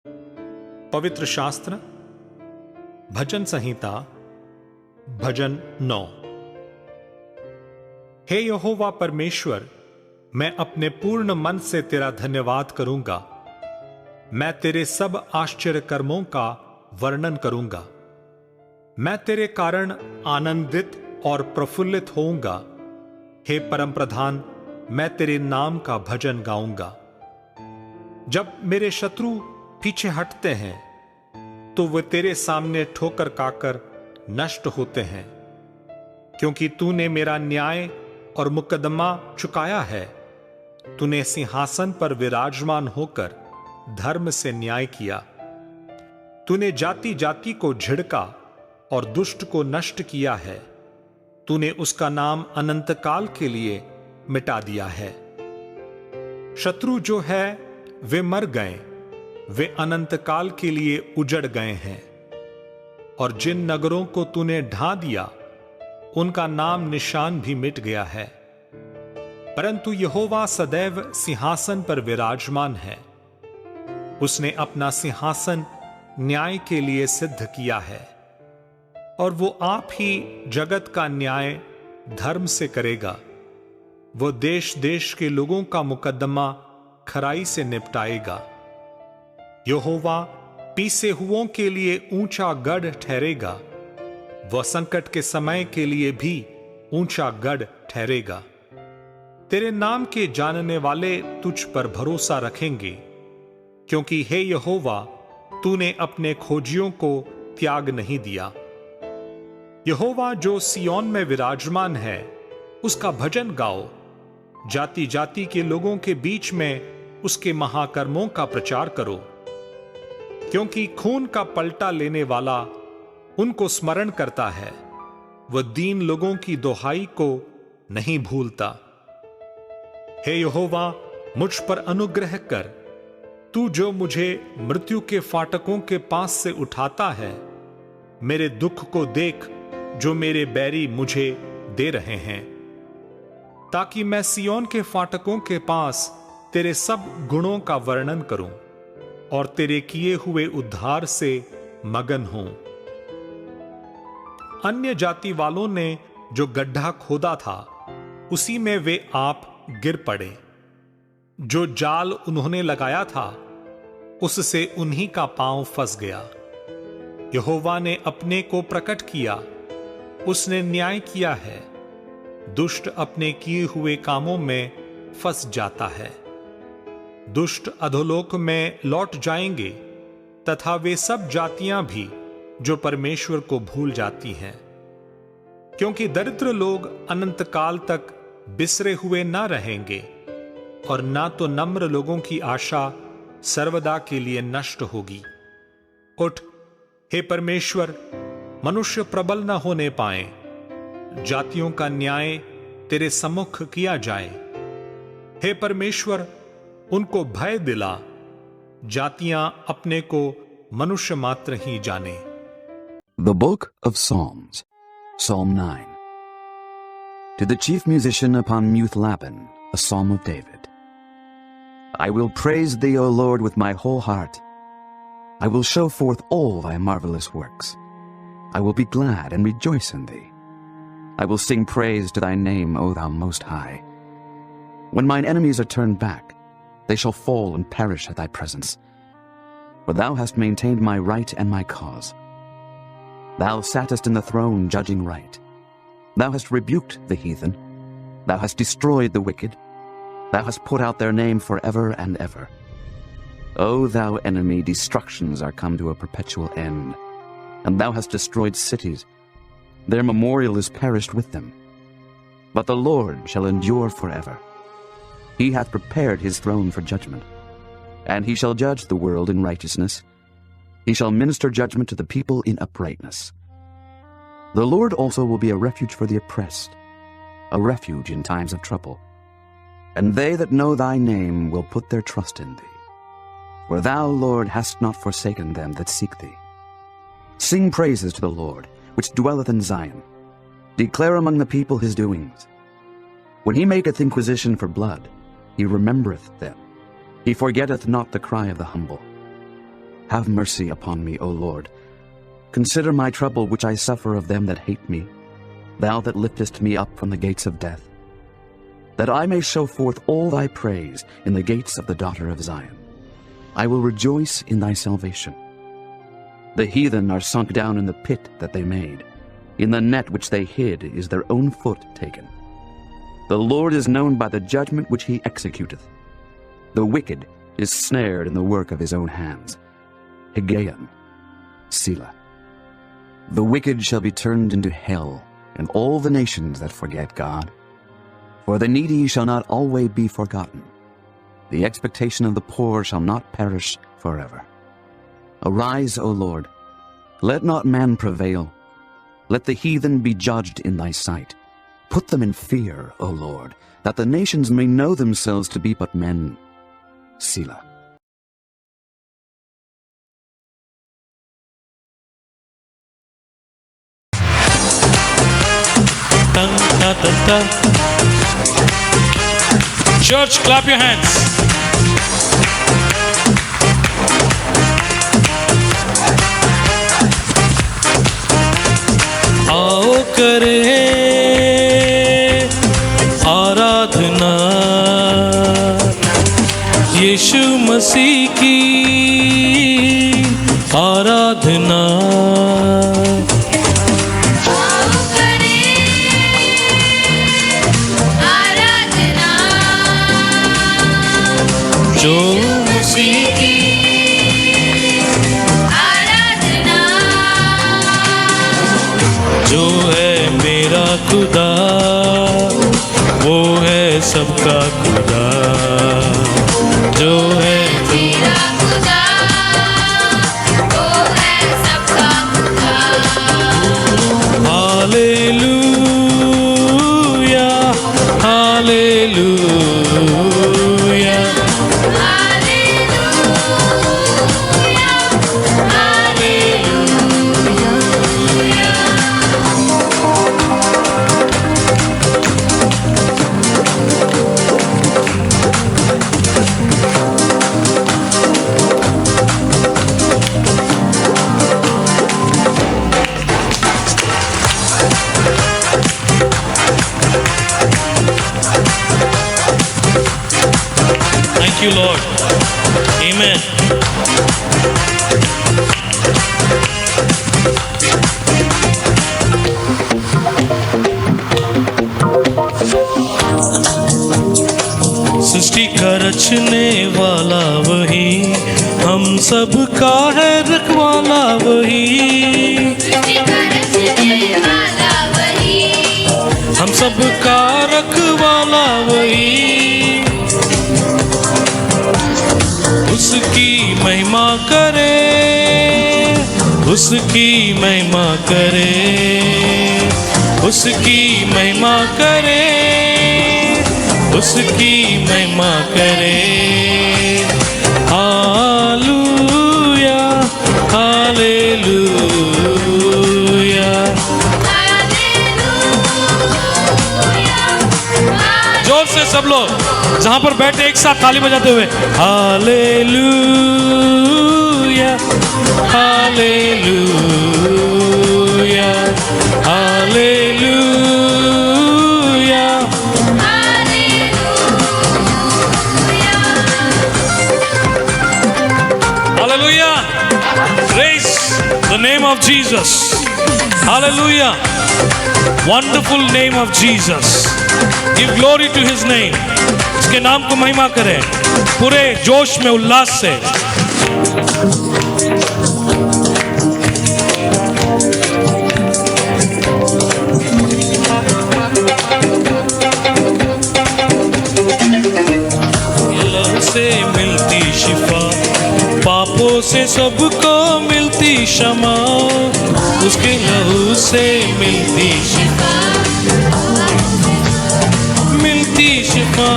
पवित्र शास्त्र भजन संहिता भजन 9। हे यहोवा परमेश्वर, मैं अपने पूर्ण मन से तेरा धन्यवाद करूंगा। मैं तेरे सब आश्चर्य कर्मों का वर्णन करूंगा। मैं तेरे कारण आनंदित और प्रफुल्लित होऊंगा। हे परम प्रधान, मैं तेरे नाम का भजन गाऊंगा। जब मेरे शत्रु पीछे हटते हैं तो वे तेरे सामने ठोकर खाकर नष्ट होते हैं, क्योंकि तूने मेरा न्याय और मुकदमा चुकाया है। तूने सिंहासन पर विराजमान होकर धर्म से न्याय किया। तूने जाति जाति को झिड़का और दुष्ट को नष्ट किया है। तूने उसका नाम अनंत काल के लिए मिटा दिया है। शत्रु जो है वे मर गए, वे अनंत काल के लिए उजड़ गए हैं। और जिन नगरों को तूने ढा दिया उनका नाम निशान भी मिट गया है। परंतु यहोवा सदैव सिंहासन पर विराजमान है। उसने अपना सिंहासन न्याय के लिए सिद्ध किया है, और वो आप ही जगत का न्याय धर्म से करेगा। वो देश देश के लोगों का मुकदमा खराई से निपटाएगा। यहोवा पीसे हुओं के लिए ऊंचा गढ़ ठहरेगा। वह संकट के समय के लिए भी ऊंचा गढ़ ठहरेगा। तेरे नाम के जानने वाले तुझ पर भरोसा रखेंगे, क्योंकि हे यहोवा, तूने अपने खोजियों को त्याग नहीं दिया। यहोवा जो सिय्योन में विराजमान है, उसका भजन गाओ। जाति जाति के लोगों के बीच में उसके महाकर्मों का प्रचार करो, क्योंकि खून का पलटा लेने वाला उनको स्मरण करता है। वह दीन लोगों की दुहाई को नहीं भूलता। हे यहोवा, मुझ पर अनुग्रह कर। तू जो मुझे मृत्यु के फाटकों के पास से उठाता है, मेरे दुख को देख जो मेरे बैरी मुझे दे रहे हैं, ताकि मैं सिय्योन के फाटकों के पास तेरे सब गुणों का वर्णन करूं और तेरे किए हुए उद्धार से मगन हूं। अन्य जाति वालों ने जो गड्ढा खोदा था, उसी में वे आप गिर पड़े। जो जाल उन्होंने लगाया था, उससे उन्हीं का पांव फंस गया। यहोवा ने अपने को प्रकट किया, उसने न्याय किया है। दुष्ट अपने किए हुए कामों में फंस जाता है। दुष्ट अधोलोक में लौट जाएंगे, तथा वे सब जातियां भी जो परमेश्वर को भूल जाती हैं, क्योंकि दरिद्र लोग अनंत काल तक बिसरे हुए ना रहेंगे, और ना तो नम्र लोगों की आशा सर्वदा के लिए नष्ट होगी। उठ, हे परमेश्वर, मनुष्य प्रबल न होने पाए। जातियों का न्याय तेरे सम्मुख किया जाए। हे परमेश्वर, उनको भय दिला। जातियां अपने को मनुष्य मात्र ही जाने। The Book of Psalms, Psalm 9. To the chief musician upon Muthlapin, a psalm of David. I will praise thee, O Lord, with my whole heart. I will show forth all thy marvelous works. I will be glad and rejoice in thee. I will sing praise to thy name, O thou most high. When mine enemies are turned back, they shall fall and perish at thy presence. For thou hast maintained my right and my cause. Thou sattest in the throne judging right. Thou hast rebuked the heathen. Thou hast destroyed the wicked. Thou hast put out their name forever and ever. O thou enemy, destructions are come to a perpetual end, and thou hast destroyed cities. Their memorial is perished with them. But the Lord shall endure forever. He hath prepared his throne for judgment, and he shall judge the world in righteousness. He shall minister judgment to the people in uprightness. The Lord also will be a refuge for the oppressed, a refuge in times of trouble. And they that know thy name will put their trust in thee. For thou, Lord, hast not forsaken them that seek thee. Sing praises to the Lord, which dwelleth in Zion. Declare among the people his doings. When he maketh inquisition for blood, he remembereth them. He forgetteth not the cry of the humble. have mercy upon me, O Lord. Consider my trouble which I suffer of them that hate me, thou that liftest me up from the gates of death, that I may show forth all thy praise in the gates of the daughter of Zion. I will rejoice in thy salvation. The heathen are sunk down in the pit that they made. In the net which they hid is their own foot taken. The Lord is known by the judgment which he executeth. The wicked is snared in the work of his own hands. Higgaion, Selah. The wicked shall be turned into hell, and all the nations that forget God. For the needy shall not always be forgotten. The expectation of the poor shall not perish forever. Arise, O Lord, let not man prevail. Let the heathen be judged in thy sight. Put them in fear, O Lord, that the nations may know themselves to be but men. Selah. Church, clap your hands. आओ करें आराधना यीशु मसीह की आराधना। जो मसीह की आराधना, जो है मेरा खुदा वो है सबका खुदा, जो है मेरा खुदा वो है सबका खुदा। Hallelujah hallelujah. Thank you, Lord. Amen. सृष्टि का रचने वाला वही, हम सब का है रखवाला वही, हम सब का रखवाला वही। उसकी महिमा करे, उसकी महिमा करे, उसकी महिमा करे, उसकी महिमा करे। Hallelujah hallelujah. जोर से सब लोग जहां पर बैठे एक साथ ताली बजाते हुए hallelujah hallelujah hallelujah. Hallelujah. Praise the name of Jesus. Hallelujah. Wonderful name of Jesus. Give glory to his name. इसके नाम को महिमा करें पूरे जोश में उल्लास से। लहू से मिलती शिफा, पापों से सबको मिलती क्षमा, उसके लहू से मिलती शिफा, मिलती शिफा।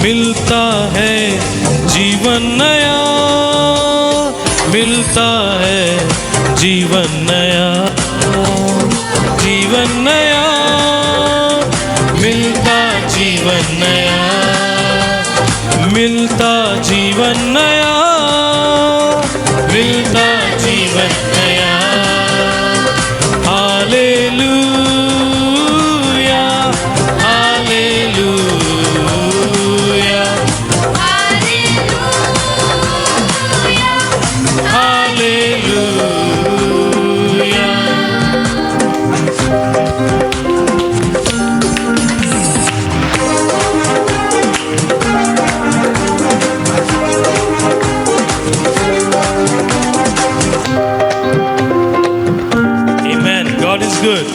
मिलता है जीवन नया, मिलता है जीवन नया, जीवन नया, मिलता जीवन नया, मिलता जीवन जीवन नया, मिलता जीवन नया। Hallelujah, hallelujah, hallelujah. Amen. God is good.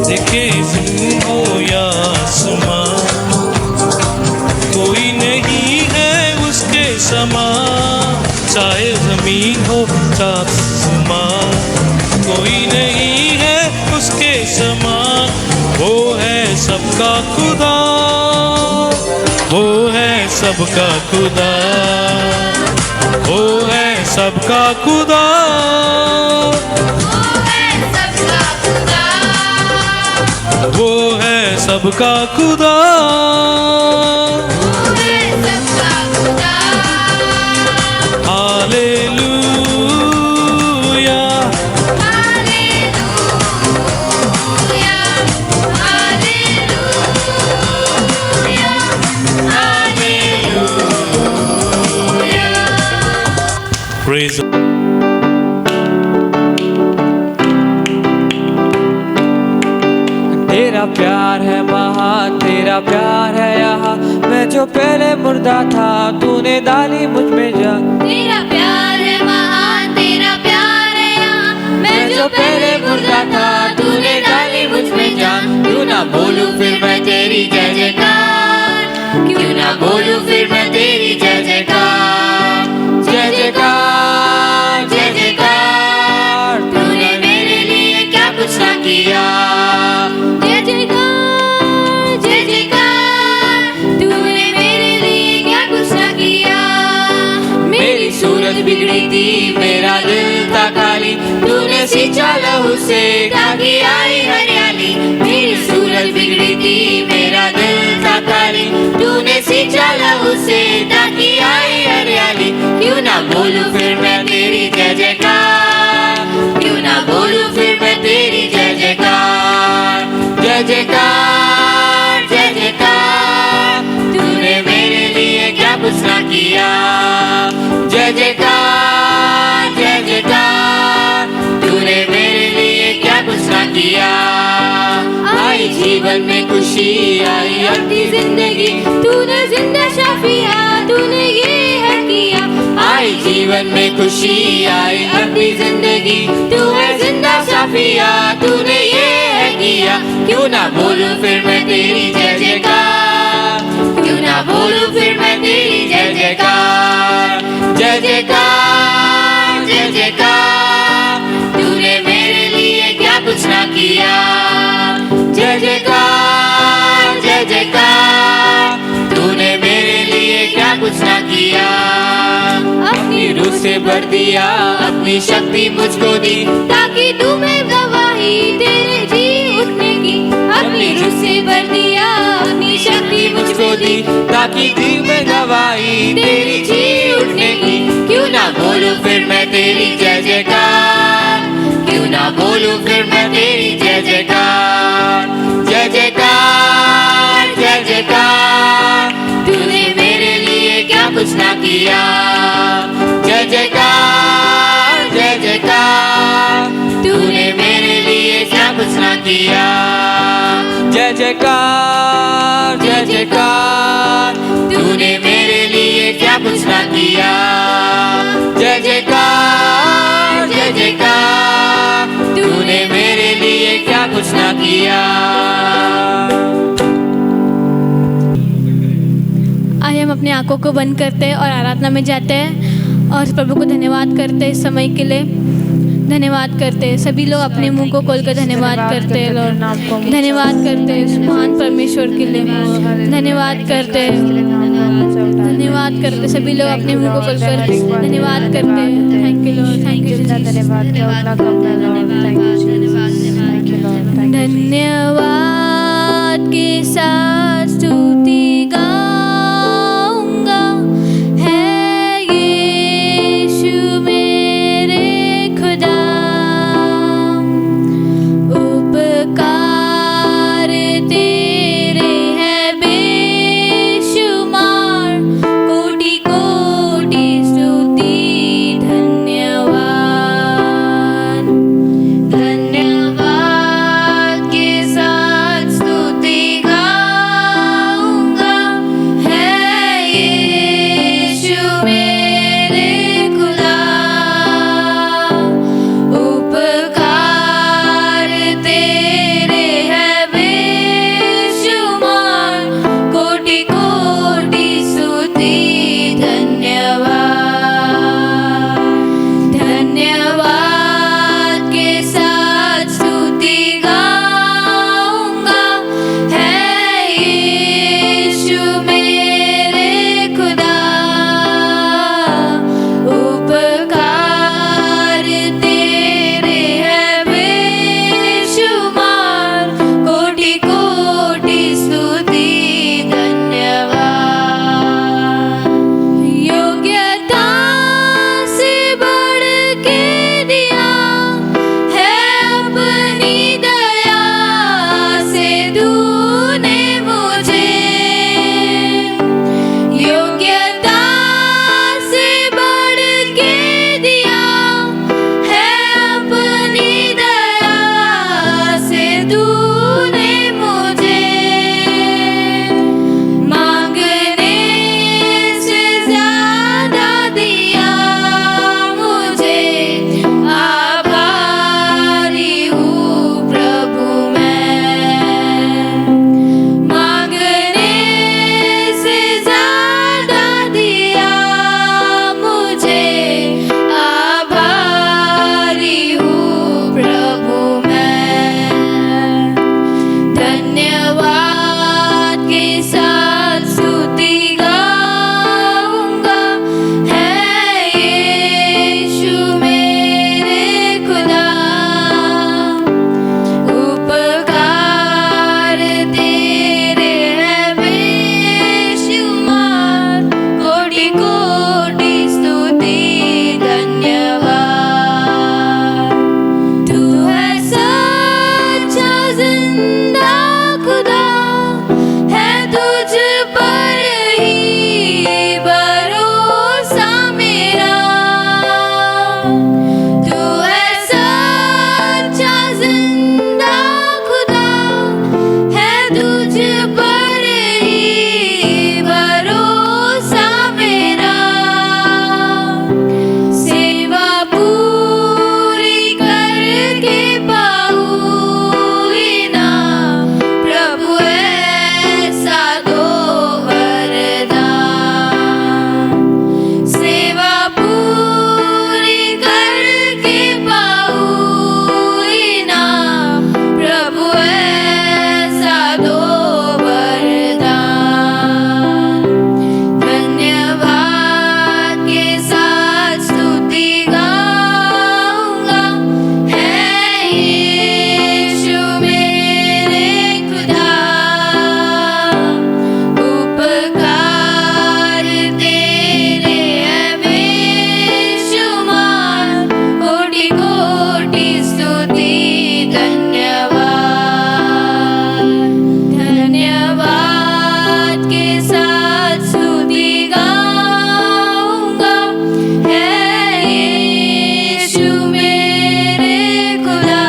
देखे ज़मीन हो या आसमां, कोई नहीं है उसके समान। चाहे ज़मीन हो या आसमां, कोई नहीं है उसके समान। वो है सबका खुदा, वो है सबका खुदा, वो है सबका खुदा, वो है सबका खुदा। हालेलुया, praise the तेरा प्यार है महान, तेरा प्यार है यहाँ। मैं जो पहले मुर्दा था, तूने डाली मुझ में जान। तेरा प्यार है महान, तेरा प्यार है यहाँ। मैं जो पहले मुर्दा था, तूने डाली मुझ में जान। क्यों ना बोलूं फिर मैं तेरी जय जयकार, क्यों ना बोलूं फिर मैं तेरी जय जयकार। जय जयकार, जय जयकार, तूने मेरे लिए क्या कुछ ना किया। जय जयकार, जय जयकार, तूने मेरे लिए क्या कुछ ना किया। मेरी सूरत बिगड़ी थी, मेरा दिल था खाली, तूने सींचा लहू से ताकि आई हरियाली। मेरी सूरत बिगड़ी थी, मेरा दिल था खाली, तूने सींचा लहू से ताकि आई हरियाली। क्यों ना बोलूं फिर मैं तेरी जय जयकार, क्यों ना बोलूं फिर मैं तेरी जय जयकार। जय जयकार, जय जयकार, तूने मेरे लिए क्या कुछ ना किया। जय जयकार, जय जयकार, तूने मेरे लिए क्या कुछ ना किया। आई जीवन में खुशी, आई अपनी जिंदगी, तूने जिंदा शाफिया, तूने ये है किया। आई जीवन में खुशी, आई अपनी जिंदगी, तू है जिंदा शाफिया, तूने ये है किया। क्यों ना बोलूं फिर मैं तेरी जय जयकार, क्यों ना बोलूं फिर मैं तेरी जय जयकार। जय जयकार, जय जयकार, तूने मेरे लिए क्या कुछ ना किया। जय जयकार, जय जयकार, तूने मेरे लिए क्या कुछ ना किया। अपनी रूह से भर दिया, अपनी शक्ति मुझको दी, ताकि तुम्हें गवाही तेरे जी उठने की। अपनी रूह से भर दिया, अपनी शक्ति मुझको दी, ताकि तुम्हें गवाही तेरी जी उठने की। क्यों ना बोलूं फिर मैं तेरी जय जयकार, क्यों ना बोलूं फिर मैं तेरी जय जयकार। जय जयकार, जय जयकार, तूने मेरे लिए क्या कुछ ना किया। जय जयकार, जय जयकार, तूने मेरे लिए क्या कुछ ना किया। जय जयकार, जय जयकार, तूने मेरे लिए क्या कुछ ना किया। जय जयकार, जय जयकार, तूने मेरे लिए क्या कुछ ना किया। आइए हम अपनी आंखों को बंद करते हैं और आराधना में जाते हैं और प्रभु को धन्यवाद करते हैं इस समय के लिए। धन्यवाद करते हैं सभी लोग अपने मुंह को खोलकर धन्यवाद करते हैं लॉर्ड। धन्यवाद करते हैं इस महान परमेश्वर के लिए। धन्यवाद करते हैं। धन्यवाद करते, सभी लोग अपने मुंह को खोलकर धन्यवाद करते हैं। Thank you Lord, thank you धन्यवाद धन्यवाद के साथ स्तुति गाऊंगा, है यीशु मेरे खुदा, उपकार तेरे है बेशुमार, कोटि कोटि स्तुति धन्यवाद। धन्यवाद के साथ स्तुति गाऊंगा, है यीशु मेरे खुदा, उपकार तेरे है बेशुमार, कोटि कोटि स्तुति धन्यवाद। धन्यवाद के साथ स्तुति गाऊंगा, है यीशु मेरे खुदा, उपकार तेरे है बेशुमार, कोटि कोटि स्तुति धन्यवाद। योग्यता से बढ़ के दिया है अपनी दया से तूने मुझे, योग्यता से बढ़ के दिया है अपनी दया से तूने मुझे, मांगने से ज्यादा दिया मुझे, आभारी हूँ प्रभु मैं, मांगने से ज्यादा दिया मुझे, आभारी हूँ प्रभु मैं। धन्यवाद के साथ स्तुति गाऊंगा, है यीशु मेरे खुदा, उपकार तेरे है बेशुमार, कोटि कोटि स्तुति धन्यवाद। तू है सच्चा जिंदा खुदा, है तुझ पर ही भरोसा मेरा, तू है सच्चा जिंदा खुदा, है तुझ पर ही भरोसा मेरा, सेवा पूरी करके पाऊँ ना प्रभु ऐसा दो वरदान, सेवा पूरी करके पाऊँ ना प्रभु ऐसा दो वरदान। धन्यवाद के साथ स्तुति गाऊंगा, है यीशु मेरे खुदा, उपकार तेरे है बेशुमार, कोटि कोटि स्तुति धन्यवाद। धन्यवाद के साथ स्तुति गाऊंगा, है यीशु मेरे खुदा,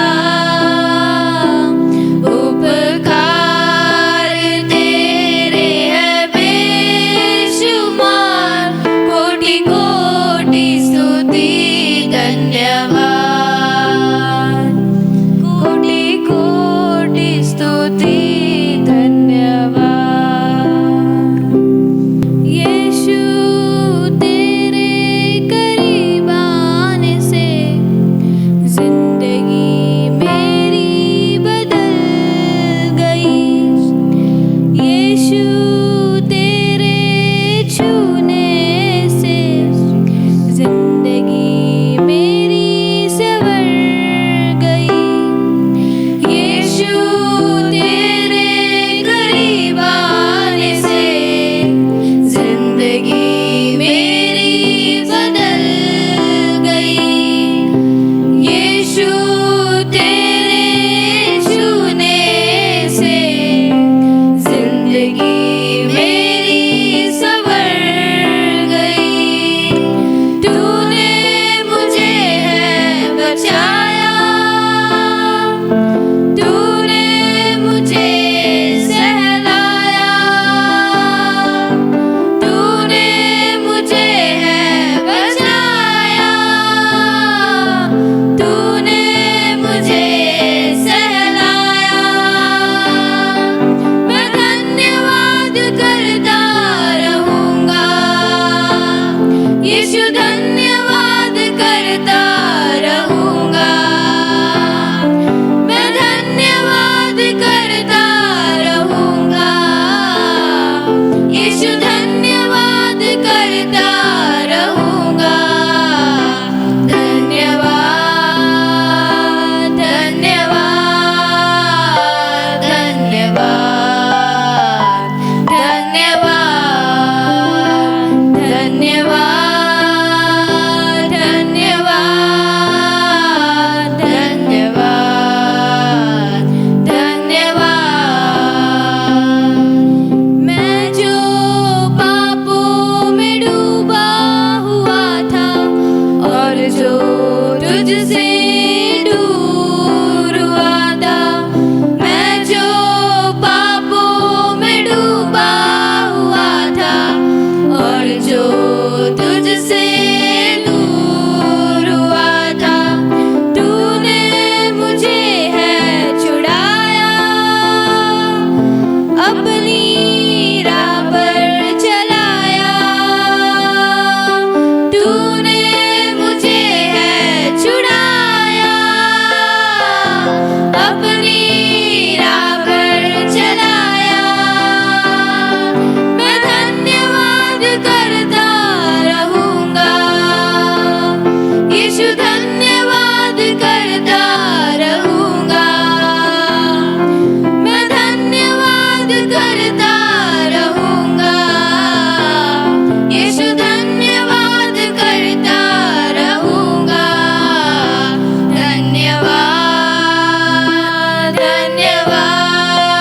उपकार तेरे है बेशुमार, कोटि कोटि स्तुति धन्यवाद, कोटि कोटि स्तुति धन्यवाद। यीशु तेरे करीब आने से जिंदगी मेरी बदल गई, यीशु तेरे छूने तुझसे दूर हुआ था, मैं जो पापों में डूबा हुआ था, और जो तुझसे दूर हुआ था, तूने मुझे है छुड़ाया, अपनी राह पर चलाया। तूने मुझे है छुड़ाया, अपनी राह पर चलाया। मैं धन्यवाद करता रहूंगा, यीशु धन्यवाद करता रहूंगा। मैं धन्यवाद करता रहूंगा, यीशु धन्यवाद करता रहूंगा। धन्यवाद, धन्यवाद,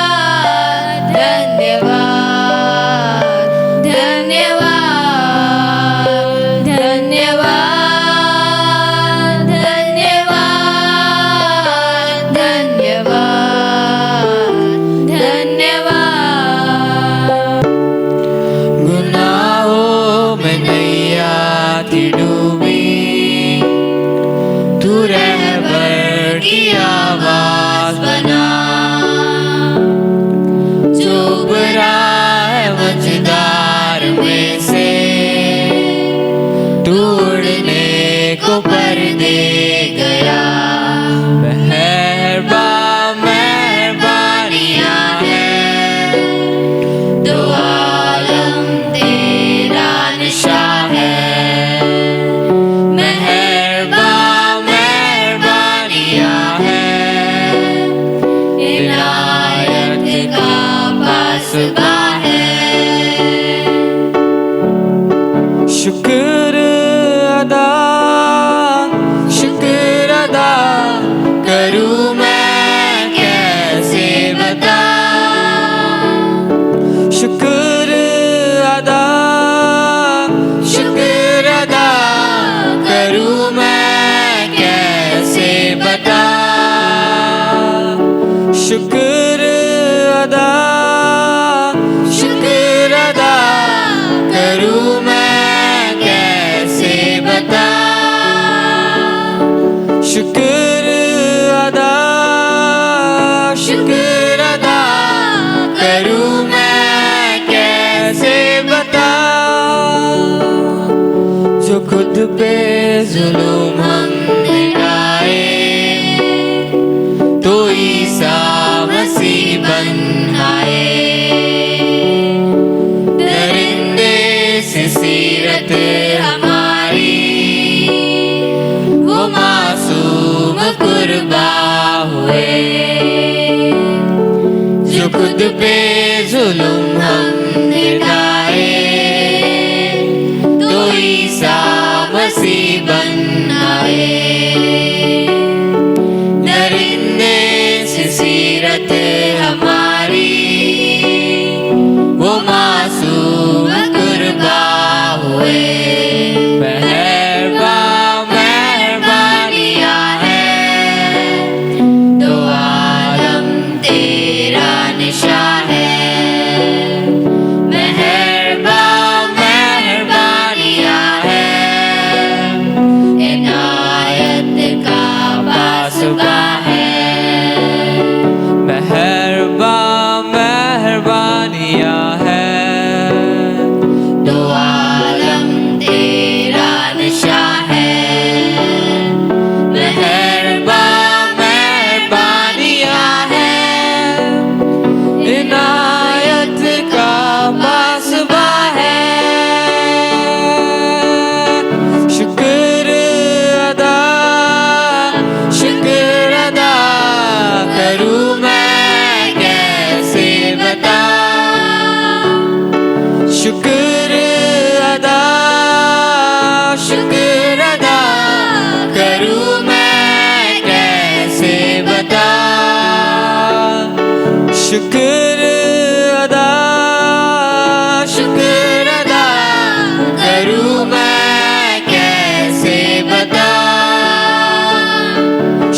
धन्यवाद, धन्यवाद, धन्यवाद, धन्यवाद, धन्यवाद, धन्यवाद। गुनाहों में नैया थी डूबी, तू रहबर की आवाज बना, जो बुरा है मझधार में से, तू उड़ने को पर दे गया। मेहरबानियां हैं, दो आलम तेरा निशा है। मेहरबानियां हैं, इनायत का पासबा है। शुक्र अदा करूं मैं कैसे बता, शुक्र अदा करूं मैं कैसे बता, शुक्र अदा करूं मैं कैसे बता, शुक्र अदा करूं मैं कैसे बता। जो खुद पे जुल्म हमने ढाए, तो ईसा मसीह बन आए। दरिंदे से सीरत हमारी, वो मासूम कुर्बा हुए। जो खुद पे जुल्म हमने ढाए, तो ईसा मसीह बन आए। दरिंदे से सीरत हमारी, वो मासूम कुर्बा हुए। मेहरबानियां हैं, दो आलम तेरा निशा है।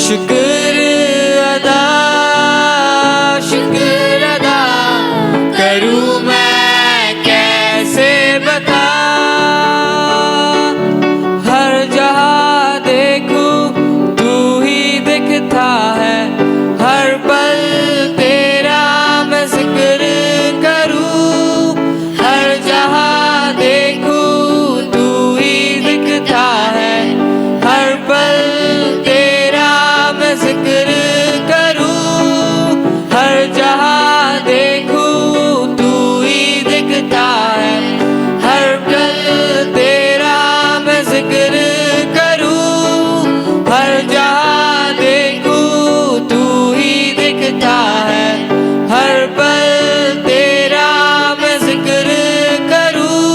शुक्र अदा करूं मैं कैसे बता। हर जहाँ देखूं तू ही दिखता है, हर पल तेरा मैं जिक्र करूं। हर जहाँ देखूं तू ही दिखता है, हर पल तेरा मैं जिक्र करूं। हर जहाँ देखूं तू ही दिखता है, हर पल तेरा मैं जिक्र करूं। हर जहाँ देखूं तू ही दिखता है, हर पल तेरा मैं जिक्र करूं।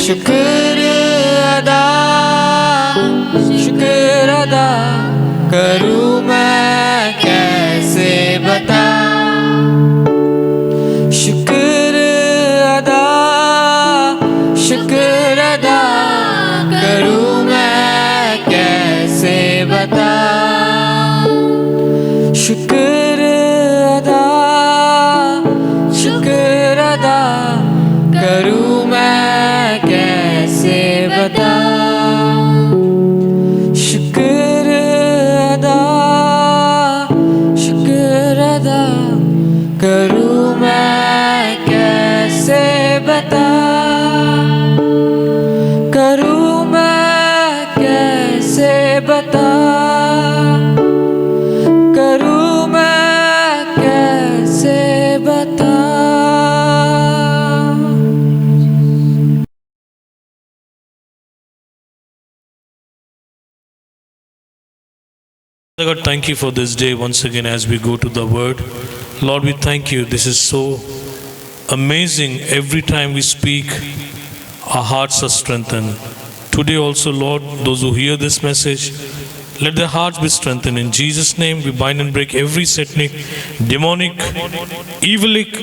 शुक्र अदा करूं मैं कैसे बता। शुक्र अदा करूं मैं कैसे बता। शुक्र अदा करूं मैं कैसे बता। शुक्र अदा करूं मैं कैसे बता। करूं मैं कैसे बता। करूं मैं कैसे बता। God, thank you for this day once again as we go to the Word. Lord, we thank you. This is so amazing. Every time we speak, our hearts are strengthened. Today also, Lord, those who hear this message, let their hearts be strengthened. In Jesus' name, we bind and break every satanic, demonic, evilic,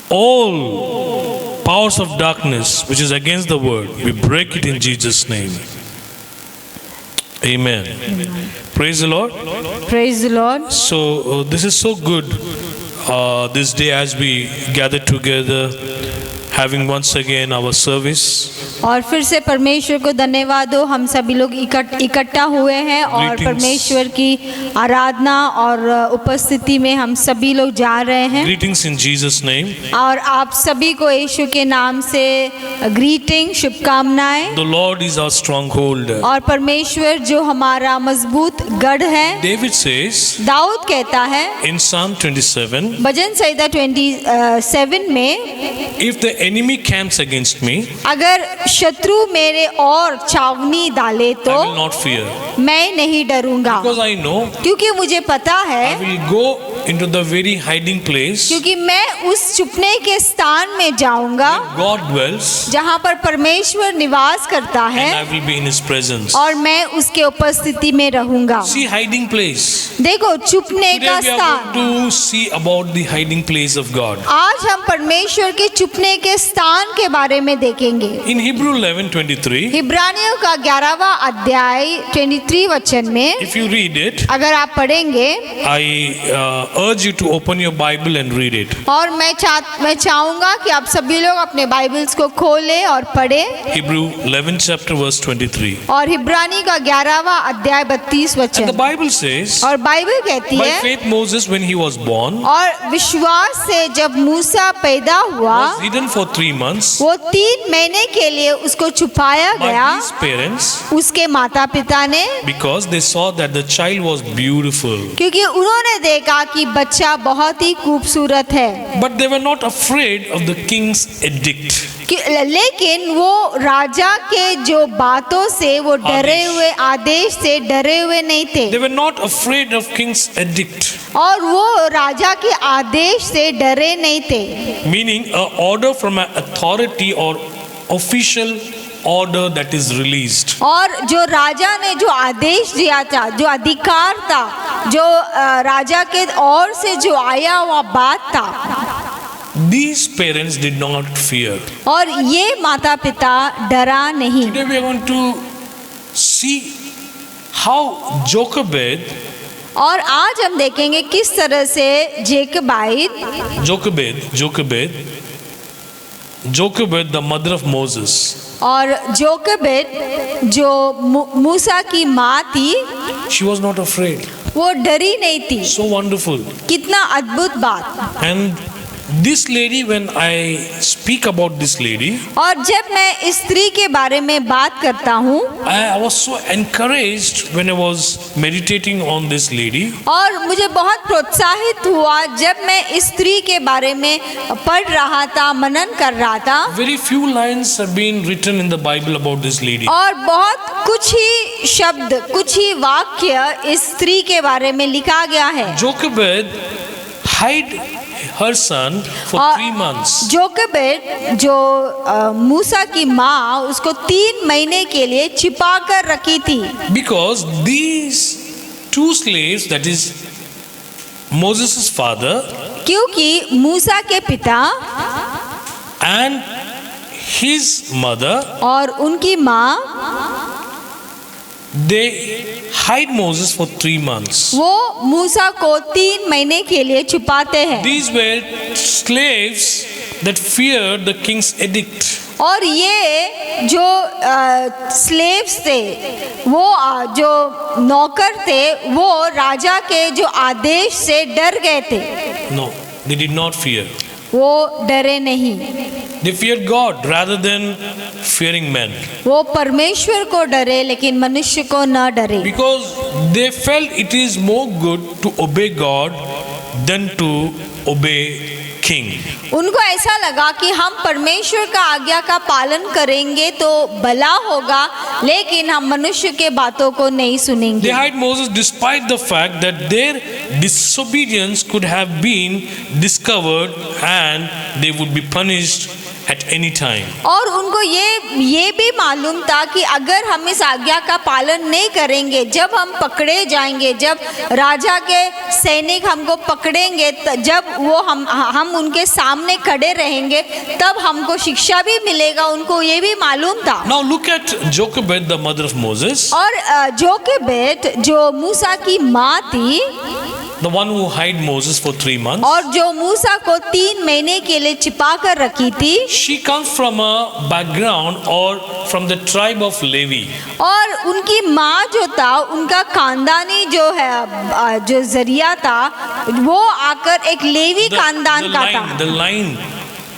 all powers of darkness which is against the Word. We break it in Jesus' name. Amen. Praise the Lord. Praise the Lord. So this is so good this day as we gather together, having once again our service. और फिर से परमेश्वर को धन्यवाद हो, हम सभी लोग इकट्ठा हुए हैं और Greetings. परमेश्वर की आराधना और उपस्थिति में हम सभी लोग जा रहे हैं। Greetings in Jesus' name. और आप सभी को यीशु के नाम से ग्रीटिंग, शुभकामनाएं। The Lord is our stronghold. और परमेश्वर जो हमारा मजबूत गढ़ है। David says दाऊद कहता है in Psalm 27, भजन संहिता 27 में, if the enemy camps against me, अगर शत्रु मेरे और छावनी डाले तो I will not fear, मैं नहीं डरूंगा, because I know क्योंकि मुझे पता I है, will go into the very hiding place क्योंकि मैं उस छुपने के स्थान में जाऊंगा God dwells, जहाँ पर परमेश्वर निवास करता and है I will be in His presence. और मैं उसके उपस्थिति में रहूंगा। See, hiding place. देखो, छुपने Today का we are स्थान। going to see about the hiding place of God. आज हम परमेश्वर के छुपने के स्थान के बारे में देखेंगे। In Hebrew 11:23, इब्रानियों का 11वां अध्याय 23 वचन में if you read it, अगर आप पढ़ेंगे, I urge you to open your Bible and read it. और मैं चाहूंगा कि आप सभी लोग अपने बाइबल्स को खोलें और पढ़ें। Hebrew 11 chapter verse 23. और इब्रानी का 11वां अध्याय 32 And the वचन। Bible says, और बाइबल कहती by है, faith Moses when he was born और विश्वास से जब मूसा पैदा हुआ, was hidden for 3 months वो 3 महीने के लिए उसको छुपाया by गया his parents उसके माता पिता ने, because they saw that the child was beautiful. क्योंकि उन्होंने देखा कि बच्चा बहुत ही खूबसूरत है। But they were not afraid of the king's edict. लेकिन वो राजा के जो बातों से वो डरे हुए, आदेश से डरे हुए नहीं थे। They were not afraid of king's edict. और वो राजा के आदेश से डरे नहीं थे। Meaning a order from an authority or official order that is released. और जो राजा ने जो आदेश दिया था, जो अधिकार था, जो राजा के ओर से जो आया हुआ बात था, These parents did not fear. और ये माता पिता डरा नहीं। Today we are going to see how Jochebed, और आज हम देखेंगे किस तरह से Jochebed, the mother of Moses, और जोकेबेद जो मूसा की माँ थी, she was not afraid. वो डरी नहीं थी। So wonderful. कितना अद्भुत बात। And this lady, when I speak about this lady, और जब मैं इस स्त्री के बारे में बात करता हूँ, I was so encouraged when I was meditating on this lady. और मुझे बहुत प्रोत्साहित हुआ जब मैं इस स्त्री के बारे में पढ़ रहा था, मनन कर रहा था। Very few lines have been written in the Bible about this lady. और बहुत कुछ ही शब्द, कुछ ही वाक्य इस स्त्री के बारे में लिखा गया है। Jochebed hid her son for 3 months. जोकेबेद जो मूसा की माँ उसको 3 महीने के लिए छिपा कर रखी थी। Because these 2 slaves, that is Moses' father क्योंकि मूसा के पिता and his mother, और उनकी माँ, they hide Moses for 3 months. वो मूसा को 3 महीने के लिए छुपाते हैं। These were slaves that feared the king's edict. और ये जो स्लेव्स थे, वो जो नौकर थे, वो राजा के जो आदेश से डर गए थे। No, they did not fear. वो डरे नहीं। They feared God rather than fearing men. वो परमेश्वर को डरे लेकिन मनुष्य को न डरे। Because they felt it is more good to obey God than to obey king. उनको ऐसा लगा कि हम परमेश्वर का आज्ञा का पालन करेंगे तो भला होगा, लेकिन हम मनुष्य के बातों को नहीं They सुनेंगे। hid Moses despite the fact that their disobedience could have been discovered and they would be punished at any time. और उनको ये भी मालूम था कि अगर हम इस आज्ञा का पालन नहीं करेंगे, जब हम पकड़े जाएंगे, जब राजा के सैनिक हमको पकड़ेंगे, जब वो हम उनके सामने खड़े रहेंगे, तब हमको शिक्षा भी मिलेगा। उनको ये भी मालूम था। Now look at Jochebed, the mother of Moses, और जोकेबेद जो मूसा की माँ थी, the one who hid Moses for 3 months. और जो मूसा को 3 महीने के लिए छिपा कर रखी थी, She comes from a background or from the tribe of Levi. और उनकी माँ जो था, उनका खानदानी जो है जो जरिया था, वो आकर एक लेवी खानदान का था। The line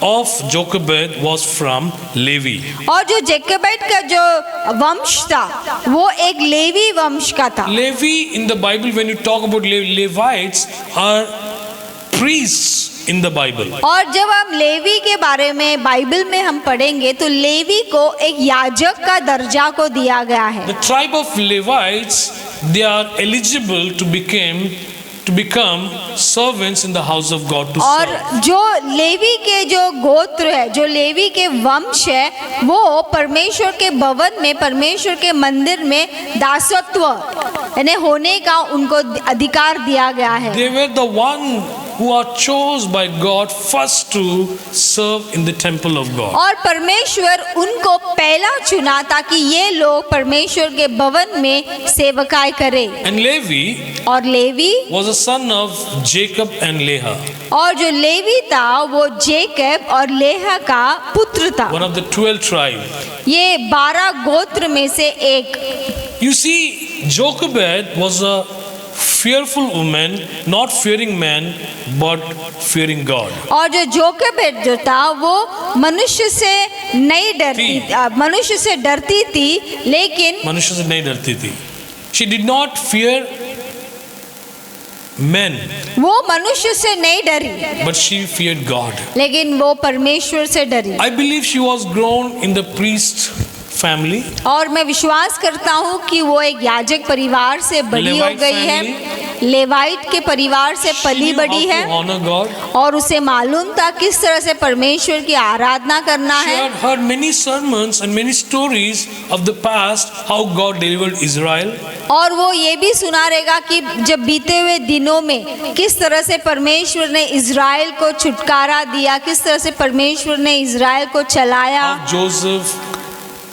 of Jochebed was from Levi. और जो जेकोबेद का जो वंश था, वो एक लेवी वंश का था। Levi in the Bible, when you talk about Levites, are priests in the Bible. और जब हम लेवी के बारे में बाइबल में हम पढ़ेंगे तो लेवी को एक याजक का दर्जा को दिया गया है। The tribe of Levites, they are eligible to become servants in the house of God to और serve. जो लेवी के जो गोत्र है, जो लेवी के वंश है, वो परमेश्वर के भवन में, परमेश्वर के मंदिर में दासत्व यानी होने का उनको अधिकार दिया गया है। They were the one who are chosen by God first to serve in the temple of God. और परमेश्वर उनको पहला चुना ताकि ये लोग परमेश्वर के भवन में सेवकाई करें। And Levi और levy was a son of Jacob and Leah, और जो लेवी था वो जेकब और लेहा का पुत्र था। one of the 12 tribes. ये 12 गोत्र में से एक। You see, Jochebed was a fearful woman, not fearing men, but fearing God. और जो जोकेबेद जो था वो मनुष्य से नहीं डरती, मनुष्य से डरती थी, लेकिन मनुष्य से नहीं डरती थी. She did not fear men, वो मनुष्य से नहीं डरी, but she feared God. लेकिन वो परमेश्वर से डरी। I believe she was grown in the priest family. और मैं विश्वास करता हूँ कि वो एक याजक परिवार से बड़ी हो Levite गई है, लेवाइट के परिवार से She पली knew बड़ी how है, to honor God. और उसे मालूम था किस तरह से परमेश्वर की आराधना करना She है। had heard many sermons and many stories of the past, how God delivered Israel. और वो ये भी सुना रहेगा कि जब बीते हुए दिनों में किस तरह से परमेश्वर ने इज़राइल को छुटकारा दिया, किस तरह से परमेश्वर ने इज़राइल को चलाया। How Joseph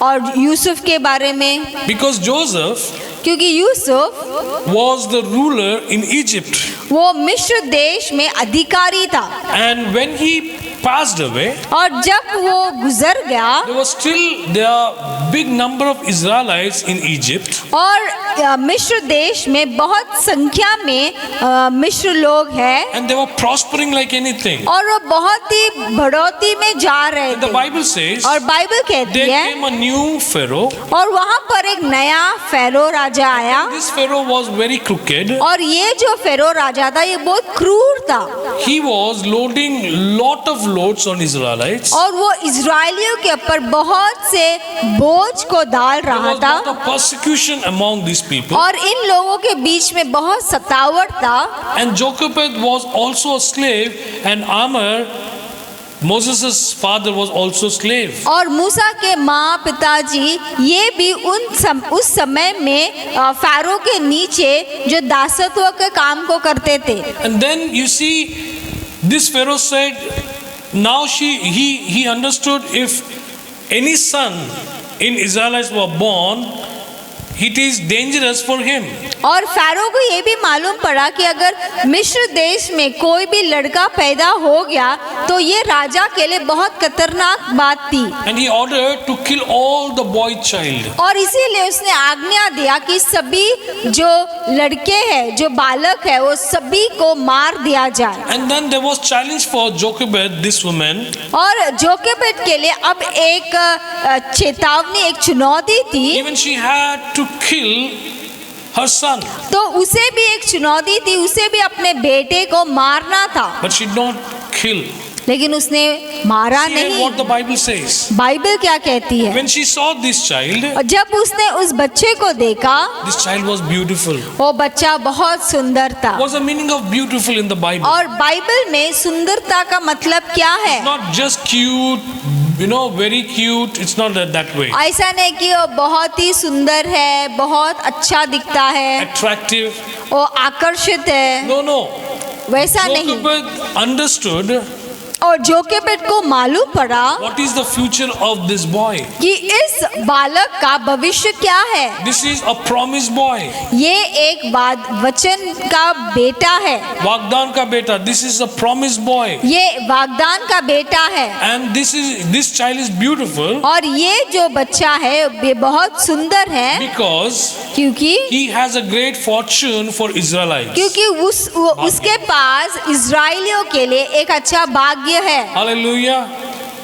और यूसुफ के बारे में, Because Joseph क्योंकि Yusuf was the ruler in Egypt. वो मिस्र देश में अधिकारी था, And when he passed away, और जब वो गुजर गया there was still there big number of Israelites in Egypt. और मिस्र देश में बहुत संख्या में मिस्र लोग हैं And they were prospering like anything. और वो बहुत ही बढ़ोतरी में जा रहे The थे। Bible says और बाइबल कहती there है came a new Pharaoh. और वहाँ पर एक नया फेरो राजा आया, This Pharaoh was very crooked. और ये जो फेरो राजा था ये बहुत क्रूर था, He was loading lot of loads on Israelites. और वो इजरायलियों के ऊपर बहुत से बोझ को डाल There रहा was था, lot of persecution among these people. और इन लोगों के बीच में बहुत सतावट था। And Jochebed was also a slave, and Amar, Moses' father, was also slave. और मूसा के माँ पिताजी ये भी उस समय में फारो के नीचे जो दासत्व के काम को करते थे। And then you see, this Pharaoh said, now he understood if any son in Israelites were born, it is dangerous for him. और फारो को ये भी मालूम पड़ा कि अगर मिस्र देश में कोई भी लड़का पैदा हो गया तो ये राजा के लिए बहुत खतरनाक बात थी, And he ordered to kill all the boy child. और इसीलिए उसने आज्ञा दिया कि सभी जो लड़के हैं, जो बालक है, वो सभी को मार दिया जाए। And then there was challenge for Jochebed, this woman. और जोकेबेद के लिए अब एक चेतावनी, एक चुनौती थी। Even she had to kill her son, तो उसे भी एक चुनौती थी, उसे भी अपने बेटे को मारना था, but she did not kill. लेकिन उसने मारा See नहीं। what the Bible says. Bible क्या कहती है? When she saw this child, और जब उसने उस बच्चे को देखा, this child was beautiful. वो बच्चा बहुत सुंदर था। What's the meaning of beautiful in the Bible? और बाइबल में सुंदरता का मतलब क्या है? Not just cute, very cute. It's not that way. ऐसा नहीं कि वो बहुत ही सुंदर है, बहुत अच्छा दिखता है, Attractive. वो आकर्षित है, No. वैसा नहीं। Jochebed understood और जोकेबेद को मालूम पड़ा what is the future of this boy. कि इस बालक का भविष्य क्या है। This is a promised boy. ये एक वचन का बेटा है, वागदान का बेटा. This is a promised boy. ये वागदान का बेटा है, And this child is beautiful और ये जो बच्चा है ये बहुत सुंदर है, because क्योंकि he has a great fortune for Israelites. क्योंकि उसके पास इजराइलियों के लिए एक अच्छा भाग्य है। Hallelujah.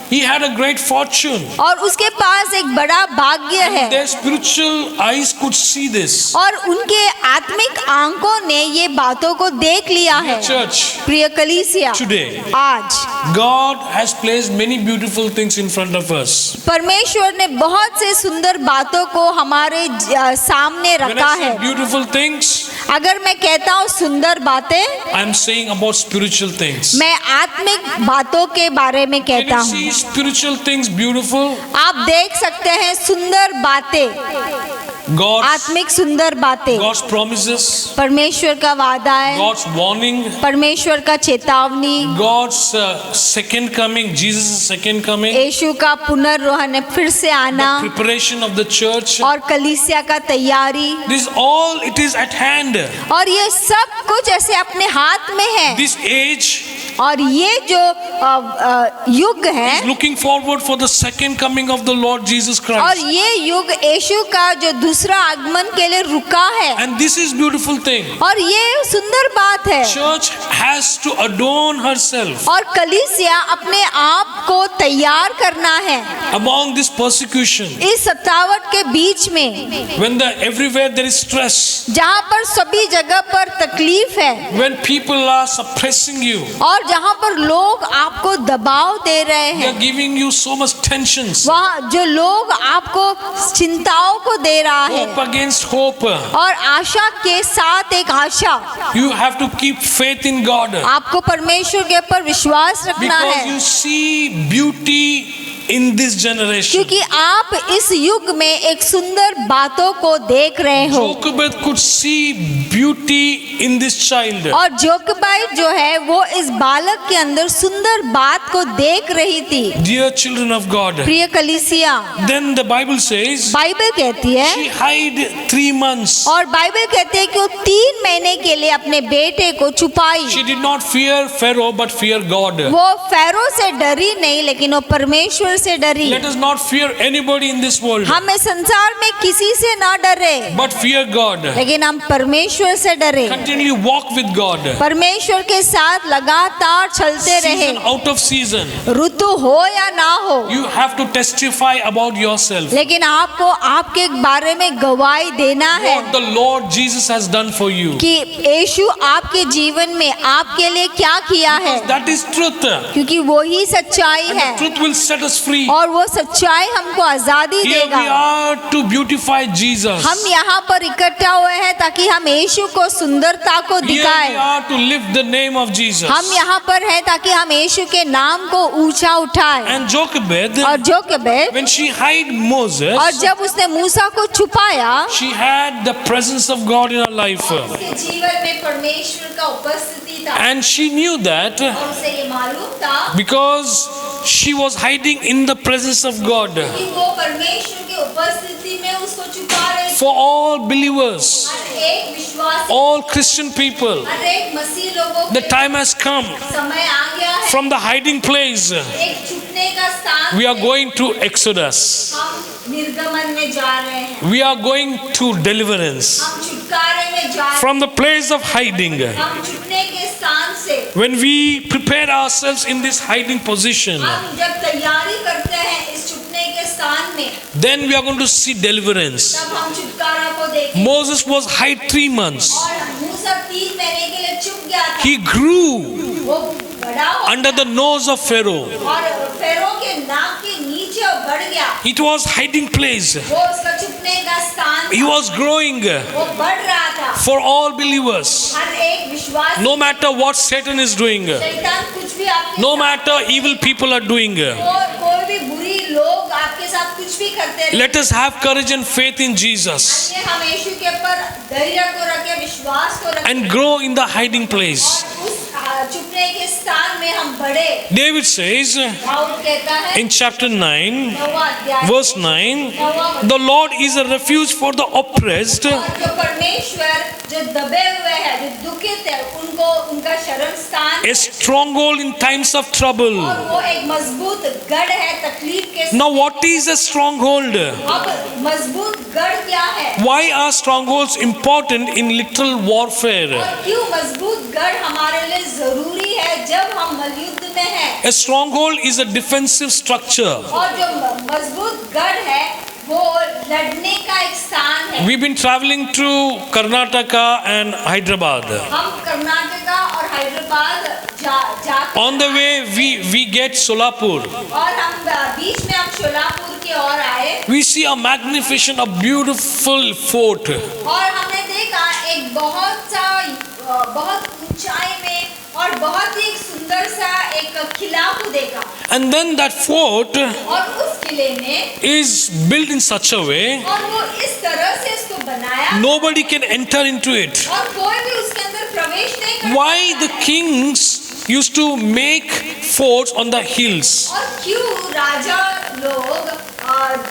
He had a great fortune. और उसके पास एक बड़ा भाग्य है, Their spiritual eyes could see this. और उनके आत्मिक आंखों ने ये बातों को देख लिया है। Church, प्रिय कलीसिया, today, आज God has placed many beautiful things in front of us. परमेश्वर ने बहुत से सुंदर बातों को हमारे सामने When रखा I say है। beautiful things, अगर मैं कहता हूँ सुंदर बातें, I am saying about spiritual things. मैं आत्मिक बातों के बारे में Can कहता you हूँ। see spiritual things beautiful? आप देख सकते हैं सुंदर बातें, God's आत्मिक सुंदर बातें, promises, परमेश्वर का वादा है, God's warning, परमेश्वर का चेतावनी, God's second coming, Jesus' second coming, यीशु का पुनर्रोहण, फिर से आना, preparation of the church. और कलीसिया का तैयारी, This all it is at hand. और ये सब कुछ ऐसे अपने हाथ में है। This age और ये जो युग है, is looking forward for the second coming of the Lord Jesus और Christ. ये युग यीशु का जो दूसरा आगमन के लिए रुका है, And this is beautiful thing. और ये सुंदर बात है। Church has to adorn herself और कलीसिया अपने आप को तैयार करना है among this persecution. इस सतावट के बीच में, When everywhere there is stress, जहाँ पर सभी जगह पर तकलीफ है, when people are suppressing you, और जहाँ पर लोग आपको दबाव दे रहे they are हैं, giving you so much tensions. वहाँ जो लोग आपको चिंताओं को दे रहा है, Hope against hope. और आशा के साथ एक आशा, You have to keep faith in God. आपको परमेश्वर के ऊपर विश्वास रखना Because है, you see beauty in this generation. क्योंकि आप इस युग में एक सुंदर बातों को देख रहे हो। Jochebed could see beauty in this child. और जोकबाइट जो है वो इस बालक के अंदर सुंदर बात को देख रही थी। Dear children of God, प्रिय कलीसिया, then the Bible says Bible कहती है, she hid 3 months. और बाइबल कहती है कि वो 3 महीने के लिए अपने बेटे को छुपाई। She did not fear Pharaoh but fear God. वो फैरो से डरी नहीं, लेकिन वो परमेश्वर से डरी। Let us not fear anybody in this world हम इस संसार में किसी से ना डरे, but fear God. लेकिन हम परमेश्वर से डरे। Continually walk with God. परमेश्वर के साथ लगातार चलते रहे, Season out of season. ऋतु हो या ना हो, You have to testify about yourself. लेकिन आपको आपके बारे में गवाही देना है What the Lord Jesus has done for you. कि यीशु आपके जीवन में आपके लिए क्या किया है, That is truth. क्योंकि वो ही सच्चाई And है the truth will set us free. और वो सच्चाई हमको आजादी Here we देगा। are to beautify Jesus. हम यहाँ पर इकट्ठा हुए हैं ताकि हम यीशु को सुंदरता को Here we दिखाएं। are to lift the name of Jesus. हम यहाँ पर हैं ताकि हम यीशु के नाम को ऊंचा उठाएं। And Jochebed, और जोकेबेद, when she hid Moses, और जब उसने मूसा को छुपाया, she had the presence of God in her life. उसके जीवन में परमेश्वर का उपस्थिति था And she knew that और उसे ये मालूम था because she was hiding in the presence of God. कि वो परमेश्वर की उपस्थिति में उसको छुपा रही थी। For all believers, हर एक विश्वासी, all Christian people, हर एक मसीह लोगों the के time has come. समय आ गया है। From the hiding place, एक छुपने का स्थान we are going to Exodus. हम निर्गमन में जा रहे हैं, We are going to deliverance. हम छुटकारे में जा रहे From the place of hiding, हैं, हम छुपने के स्थान से। when we prepare ourselves in this hiding position, हम जब तैयारी करते हैं इस छुपने के स्थान में, then we are going to see deliverance. तब हम छुटकारा को देखें। Moses was hid 3 months. और मूसा 3 महीने के लिए छुप गया था। He grew वो बड़ा हो under the nose of Pharaoh. और फेरो के नाक के नीचे वो बढ़ गया। It was hiding place. वो उसका छुपने का स्थान He था। was growing वो बढ़ रहा था। for all believers. हर एक विश्वास, No matter what Satan is doing, शैतान कुछ भी आपके no साथ, matter evil people are doing, और कोई भी बुरी लोग आपके साथ कुछ भी करते रहे, let us have courage and faith in Jesus हमने हम यीशु के ऊपर धैर्य को रखे, विश्वास को रखे, and grow in the hiding place. और उस छुपने के स्थान में हम बढ़े। David says दाऊद कहता है in chapter 9, 9वां अध्याय, verse 9, the Lord is a refuge for the oppressed, और जो परमेश्वर जो दबे हुए हैं, जो दुखित है, उनको उनका शरण स्थान, a stronghold in times of trouble. और वो एक मजबूत गढ़ है तकलीफ के समय। Now, what is a stronghold? अब मजबूत गढ़ क्या है, Why are strongholds important in literal warfare? और क्यों मजबूत गढ़ हमारे लिए जरूरी है जब हम मलयुद्ध में हैं? A stronghold is a defensive structure. और जो मजबूत गढ़ है वो लड़ने का एक स्थान है। We've been traveling to Karnataka and Hyderabad. हम कर्नाटका और हैदराबाद जा On the way, we get Solapur. और हम बीच में हम शोलापुर की ओर आए We see a magnificent, a beautiful fort. और हमने देखा एक बहुत ऊंचाई में और बहुत ही एक सुंदर सा एक किला को देखा। And then that fort और उस किले में is built in such a way और वो इस तरह से इसको बनाया nobody can enter into it. और कोई भी उसके अंदर प्रवेश नहीं कर Why सकता the है। kings used to make forts on the hills? और क्यों राजा लोग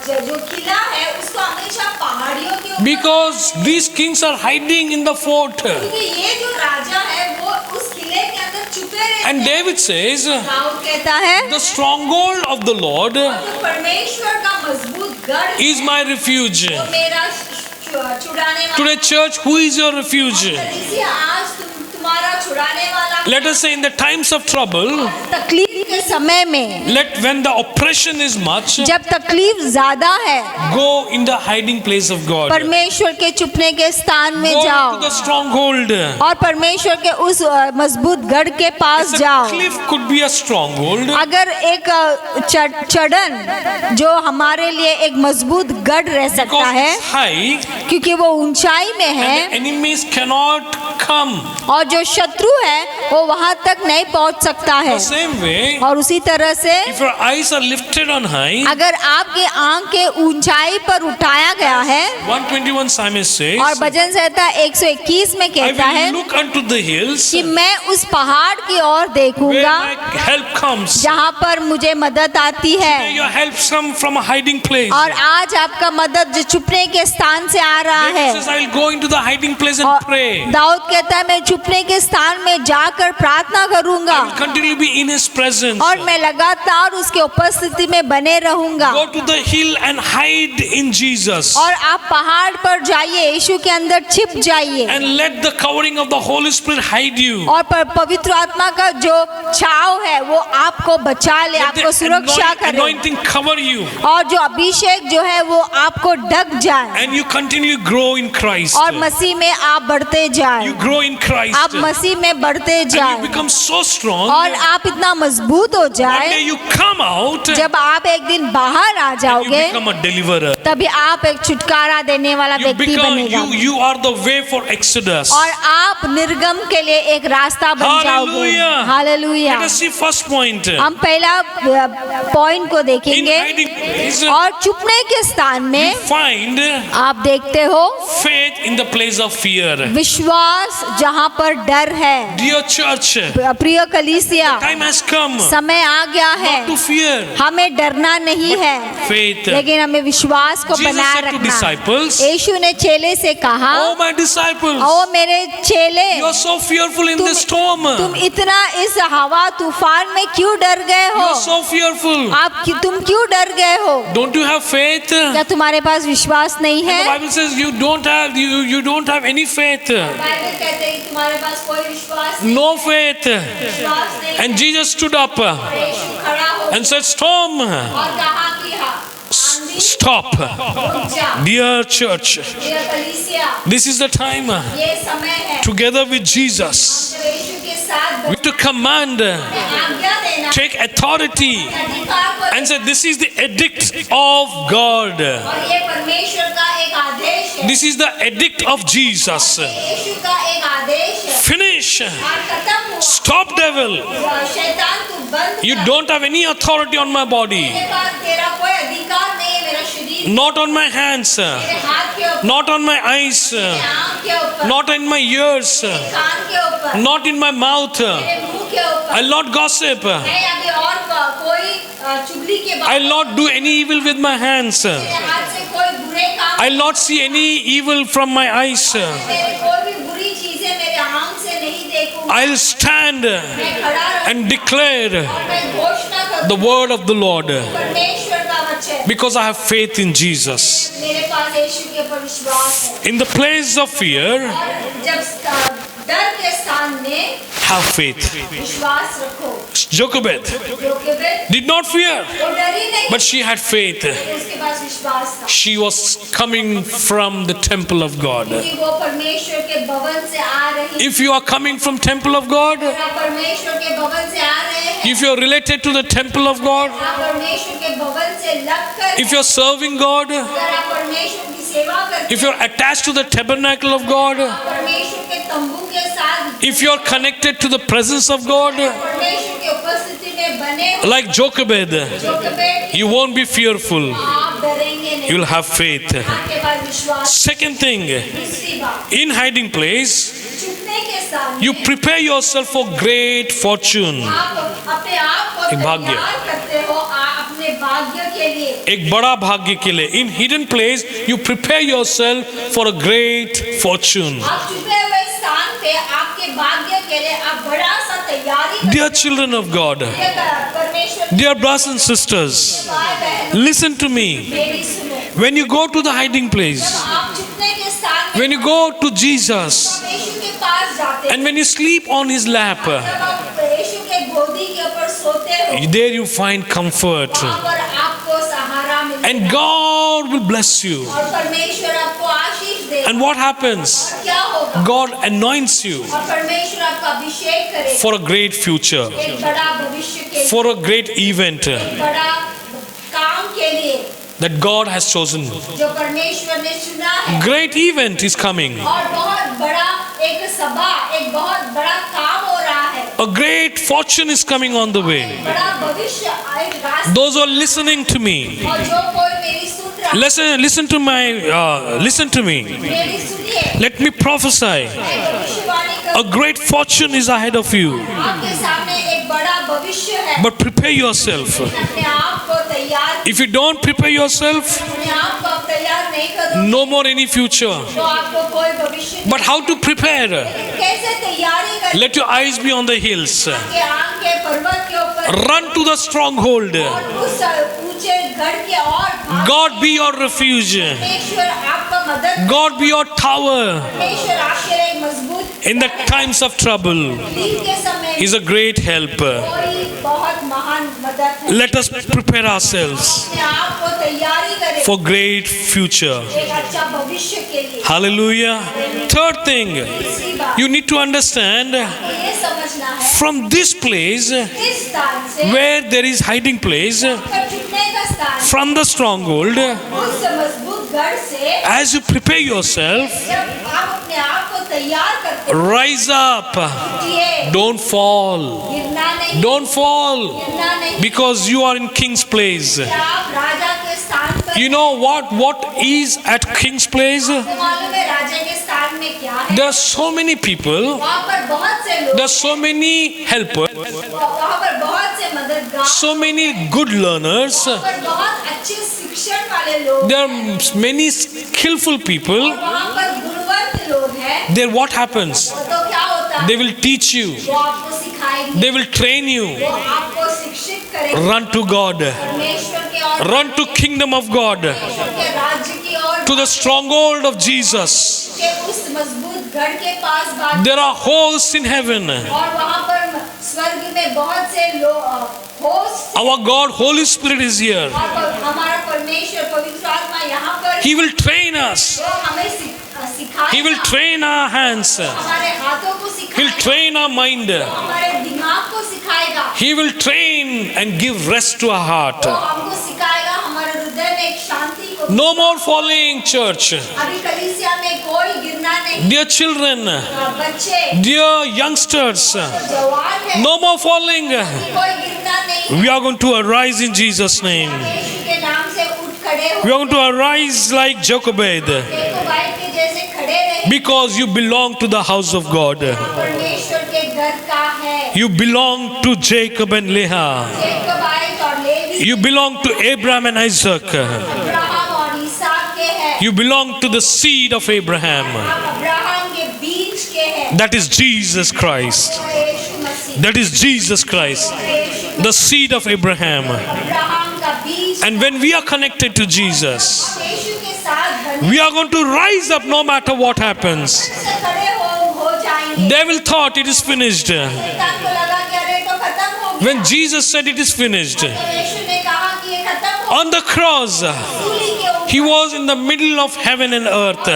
जो किला है उसको हमेशा पहाड़ियों के ऊपर, Because these kings are hiding in the fort. क्योंकि ये जो राजा है वो उस किले के अंदर छुपे रहते And हैं। David says, दाऊद कहता है the stronghold of the Lord जो परमेश्वर का मजबूत गढ़ is my refuge. वो मेरा छुड़ाने वाला। Today, church, who is your refuge? कलीसिया, आज तुम्हारा छुड़ाने वाला Let us say, in the times of trouble, तकलीफ के समय में, when the oppression is much, जब तकलीफ ज्यादा है, go in the hiding place of God. परमेश्वर के छुपने के स्थान में Go जाओ to the stronghold. और परमेश्वर के उस मजबूत गढ़ के पास A जाओ। cliff could be a stronghold. अगर एक चढ़न जो हमारे लिए एक मजबूत गढ़ रह सकता Because है, it's high, क्योंकि वो ऊंचाई में and the है enemies cannot come. और जो शत्रु है वो वहाँ तक नहीं पहुँच सकता है। The same way, और उसी तरह से if your eyes are lifted on high, अगर आपके आंख के ऊंचाई पर उठाया गया है, 121 Psalmist says, और भजन संहिता 121 में I कहता है will look unto the hills कि मैं उस पहाड़ की ओर where देखूंगा my help comes. जहाँ पर मुझे मदद आती May है। your help come from a hiding place. और आज आपका मदद जो छुपने के स्थान से आ रहा David है। says, I will go into the hiding place and और pray. दाऊद कहता है मैं छुपने के स्थान में जाकर प्रार्थना करूंगा I will continue to be in His presence. और मैं लगातार उसके उपस्थिति में बने रहूंगा। Go to the hill and hide in Jesus. और आप पहाड़ पर जाइए, यीशु के अंदर छिप जाइए And let the covering of the Holy Spirit hide you. और पवित्र आत्मा का जो छाव है वो आपको बचा ले, Let आपको the सुरक्षा करे anointing cover you. और जो अभिषेक जो है वो आपको ढक जाए And you continue to grow in Christ. और मसीह में आप बढ़ते जाए, You grow in Christ. आप मसीह में बढ़ते And you जाए become so strong. और आप इतना मजबूत हो One day जाए, you come out and जब आप एक दिन बाहर आ you जाओगे become a deliverer. तभी आप एक छुटकारा देने वाला You व्यक्ति become, बनेगा you are the way for Exodus. और आप निर्गम के लिए एक रास्ता बन जाओगे। Hallelujah. Hallelujah. Let us see first point. हम पहला पॉइंट को In देखेंगे hiding place, और छुपने के स्थान में find आप देखते हो faith in the place of fear. विश्वास जहाँ पर डर है। Dear church, प्रिय कलीसिया, time has come समय आ गया है, not to fear. हमें डरना नहीं है Faith. लेकिन हमें विश्वास को Jesus बनाए said to रखना। disciples, यीशु ने चेले से कहा, Oh my disciples, ओ मेरे चेले, you are so fearful in this storm. तुम इतना इस हवा तूफान में क्यों डर गए You हो? are so fearful. तुम क्यों डर गए हो? Don't you have faith? क्या तुम्हारे पास विश्वास नहीं The है? Bible says you don't have any faith. Bible कहते हैं कि तुम्हारे पास कोई विश्वास नहीं, No faith. विश्वास नहीं। And Jesus stood up यीशु खड़ा हो and said, Storm, और कहा कि आंधी stop. रुक जा। Dear church, प्रिय कलीसिया, this is the time ये समय है together with Jesus. जब यीशु के साथ We have to command, आज्ञा देना, take authority अधिकार को and say, This is the edict of God. और ये परमेश्वर का एक आदेश है, This is the edict of Jesus. यीशु का एक आदेश है। Finish. और खत्म हुआ। Stop, devil. शैतान तू बंद You कर। don't have any authority on my body, मेरे पास तेरा कोई अधिकार नहीं है, मेरा शरीर, not on my hands, मेरे हाथ के ऊपर, not on my eyes, मेरे आँख के ऊपर, not in my ears, कान के ऊपर, not in my mouth. मेरे मुंह के ऊपर। I'll not gossip. मैं अभी और कोई चुगली के बात, I'll not do any evil with my hands. मेरे हाथ से कोई बुरे काम, I'll not see any evil from my eyes. मेरे कोई भी बुरी चीजें मेरे आँख से नहीं देखूंगा। I'll stand मैं खड़ा रहूंगा and declare और मैं घोषणा करूंगा the word of the Lord परमेश्वर का वचन, because I have faith in Jesus. मेरे पास यीशु के ऊपर विश्वास है। In the place of fear, और जब डर के स्थान में have faith. विश्वास रखो। Jochebed Jochebed, did not fear, वो डरी नहीं, but she had faith. उसके पास विश्वास था She was coming from the temple of God. कि वो परमेश्वर के भवन से आ रही। If you are coming from temple of God, अगर आप परमेश्वर के भवन से आ रहे हैं, if you are related to the temple of God, आप परमेश्वर के भवन से लगकर, if you are serving God, अगर आप परमेश्वर की सेवा करते if you are attached to the tabernacle of God, हैं, परमेश्वर के तंबू के साथ, if you are connected to the presence of God, परमेश्वर की उपस्थिति में बने हो, like Jochebed, Jochebed, you won't be fearful. आप डरेंगे नहीं, You will have faith. आपके पास विश्वास। Second thing, दूसरी बात, in hiding place, छुपने के स्थान you में prepare yourself for great fortune. आप अपने आप को एक भाग्य। तैयार करते हो अपने भाग्य के लिए। एक बड़ा भाग्य के लिए. In hidden place, you prepare yourself for a great fortune. आप छुपे हुए स्थान पे आपके भाग्य के लिए आप बड़ा सा तैयारी करते Dear children of God, हैं। परमेश्वर dear brothers and sisters, भाई बहन, listen to me. मेरी सुनो, When you go to the hiding place, आप छुपने के स्थान में when you go to Jesus, यीशु के पास जाते हैं, and when you sleep on his lap, जब आप यीशु के गोदी के ऊपर सोते हो, there you find comfort. वहाँ पर आपको सहारा मिलेगा And God will bless you. और परमेश्वर आपको आशीष देगा। And what happens? क्या होगा? God anoints you और परमेश्वर आपका अभिषेक करेगा for a great future, एक बड़ा भविष्य के लिए, for a great event एक बड़ा काम के लिए that God has chosen. जो परमेश्वर ने चुना है। Great event is coming. और बहुत बड़ा एक सभा, एक बहुत बड़ा काम हो रहा है। great fortune is coming on the way. बड़ा भविष्य एक रास्ते Those who are listening to me, और जो कोई मेरी सुन रहा listen to me. मेरी सुनिए Let me prophesy. मैं भविष्यवाणी कर A great fortune is ahead of you. आपके सामने एक बड़ा भविष्य है But prepare yourself. अपने आप को तैयार If you don't prepare yourself, अपने आप को आप तैयार नहीं करो no more any future. तो आपको कोई भविष्य नहीं But how to prepare? कैसे तैयारी करें Let your eyes be on the hills. कि आंखें पर्वत के ऊपर Run to the stronghold. और उस ऊंचे गढ़ के और भाग। God be your refuge. परमेश्वर आपका मदद God be your tower. परमेश्वर आपके लिए एक मजबूत In the times of trouble, दिन के समय He is a great help. कोई बहुत महान मदद है Let us prepare ourselves अपने आप को तैयारी करें for great future. एक अच्छा भविष्य के लिए Hallelujah. Third thing, तीसरी बात you need to understand आपको ये समझना है from this place इस स्थान से where there is hiding place, पर छुपने का स्थान from the stronghold, उस मजबूत गढ़ से as you prepare yourself, जब आप अपने आप को तैयार करते rise up. उठिए Don't fall. गिरना नहीं Don't fall. गिरना नहीं Because you are in King's place. आप राजा के स्थान पर You know what is at King's place? आपको मालूम है राजा के स्थान में क्या है There are so many people. वहाँ पर बहुत से लोग There are so many helpers. वहाँ पर बहुत से मददगार So many good learners. वहाँ पर बहुत अच्छे शिक्षण वाले लोग There are many skillful people. वहाँ पर गुणवंत लोग हैं There what happens? तो क्या होता है They will teach you. वो आपको सिखाएंगे They will train you. वो आपको शिक्षित करेंगे Run to God. परमेश्वर के और Run to kingdom of God. परमेश्वर के राज्य की ओर To the stronghold of Jesus. के उस मजबूत गढ़ के पास भाग There are hosts in heaven. और वहाँ पर स्वर्ग में बहुत से लोग host Our God, Holy Spirit is here. हमारा परमेश्वर पवित्र आत्मा यहाँ पर He will train us. वो हमें सिखाएगा He will train our hands. हमारे हाथों को He'll सिखाएगा train our mind. हमारे दिमाग को सिखाएगा He will train and give rest to our heart. वो हमको सिखाएगा हमारे हृदय में एक शांति को No more falling, church. अभी कलीसिया में कोई गिरना नहीं Dear children, बच्चे dear youngsters, जवान है no more falling. कोई गिरना नहीं We are going to arise in Jesus' name. यीशु के नाम से उठ खड़े हो We are going to arise like Jochebed देखो भाई के जैसे खड़े रहे because you belong to the house of God. परमेश्वर के घर का है You belong to Jacob and Leah. Jacob आयत और लेवी You belong to Abraham and Isaac. Abraham और इसहाक के हैं You belong to the seed of Abraham. आप अब्राहम के बीज के हैं That is Jesus Christ. यीशु मसीह That is Jesus Christ, यीशु the seed of Abraham. Abraham का बीज And when we are connected to Jesus, यीशु के साथ बने we are going to rise up no matter what happens. से खड़े हो जाएंगे Devil thought it is finished. शैतान को लगा कि अरे तो खत्म हो गया When Jesus said it is finished, तो यीशु ने कहा कि ये खत्म हो on the cross, सूली के ऊपर he was in the middle of heaven and earth.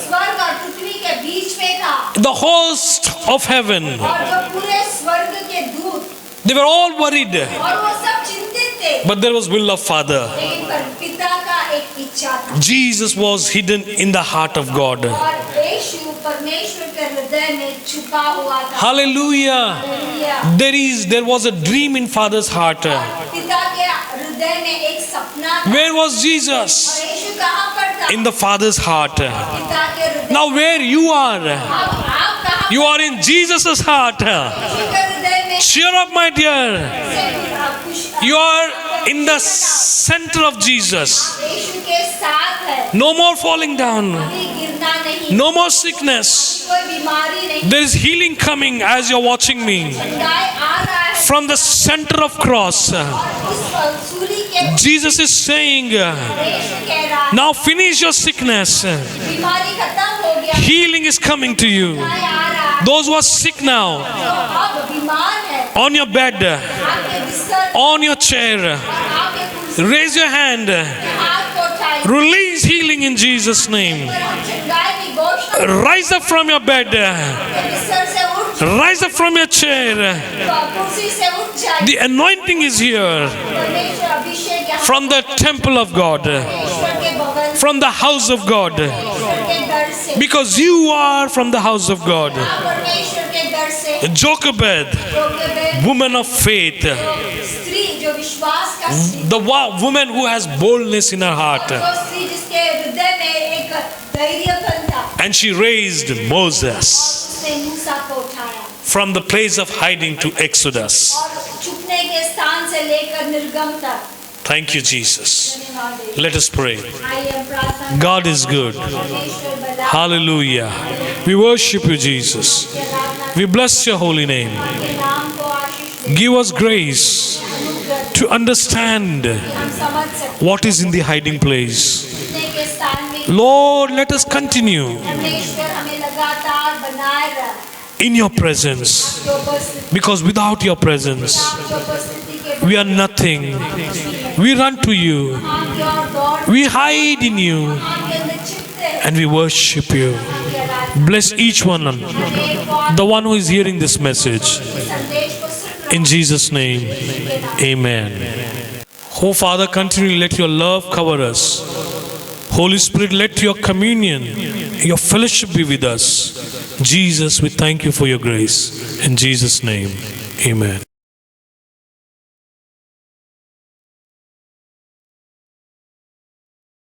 स्वर्ग और पृथ्वी के बीच में था The host of heaven, और जो पूरे स्वर्ग के दूत they were all worried. और वो सब चिंतित थे But there was will of Father. लेकिन पिता का एक इच्छा था Jesus was hidden in the heart of God. और यीशु परमेश्वर के हृदय में छुपा हुआ था Hallelujah. Hallelujah. There was a dream in Father's heart. पिता के हृदय में एक सपना था Where was Jesus? और यीशु कहाँ पर था In the Father's heart. पिता के हृदय Now where you are? आप कहाँ You are in Jesus' heart. यीशु के हृदय में Cheer up, my dear. आप खुश You are in the center of Jesus. यीशु के साथ है No more falling down. कभी गिरना नहीं No more sickness. कोई बीमारी नहीं There is healing coming as you're watching me. गाय आ रहा है From the center of cross, उस सूली के Jesus is saying, यीशु कह रहा है now finish your sickness. बीमारी खत्म हो गया Healing is coming to you. गाय आ रहा है Those who are sick now, जो अब बीमार है on your bed, आपके बिस्तर on your chair, आपके कुर्सी raise your hand. हाथ को उठाइए Release healing in Jesus' name. गाय की घोषणा Rise up from your bed. बिस्तर से उठ Rise up from your chair. कुर्सी से उठ जाइए The anointing is here परमेश्वर अभिषेक यहाँ from the temple of God, परमेश्वर के भवन from the house of God. परमेश्वर के दर से Because you are from the house of God. आप परमेश्वर के दर से Jochebed, woman of faith, स्त्री जो विश्वास का स्त्री, the woman who has boldness in her heart, जो स्त्री जिसके हृदय में एक धैर्यपन था, and she raised Moses उसने मूसा को उठाया from the place of hiding to Exodus. और छुपने के स्थान से लेकर निर्गम तक। Thank you, Jesus. धन्यवाद दें। Let us pray. आइए हम प्रार्थना God is good. परमेश्वर बड़ा Hallelujah. We worship you, Jesus. We bless your holy name. के नाम को आशीष दे, Give us grace to understand हम समझ सकते what is in the hiding place. छुपने के स्थान में। Lord, let us continue परमेश्वर हमें लगातार बनाए रख, in your presence, जो उपस्थिति, because without your presence, जो उपस्थिति के we are nothing. We run to you, हम की ओर दौड़, we hide in you, हम के अंदर छिपते हैं, and we worship you. की आराधना, Bless each one, एक और the one who is hearing this message. संदेश को सुन In Jesus' name, amen. Oh Father, continue to let your love cover us. Holy Spirit, let your communion, your fellowship be with us. Jesus, we thank you for your grace. In Jesus' name, amen.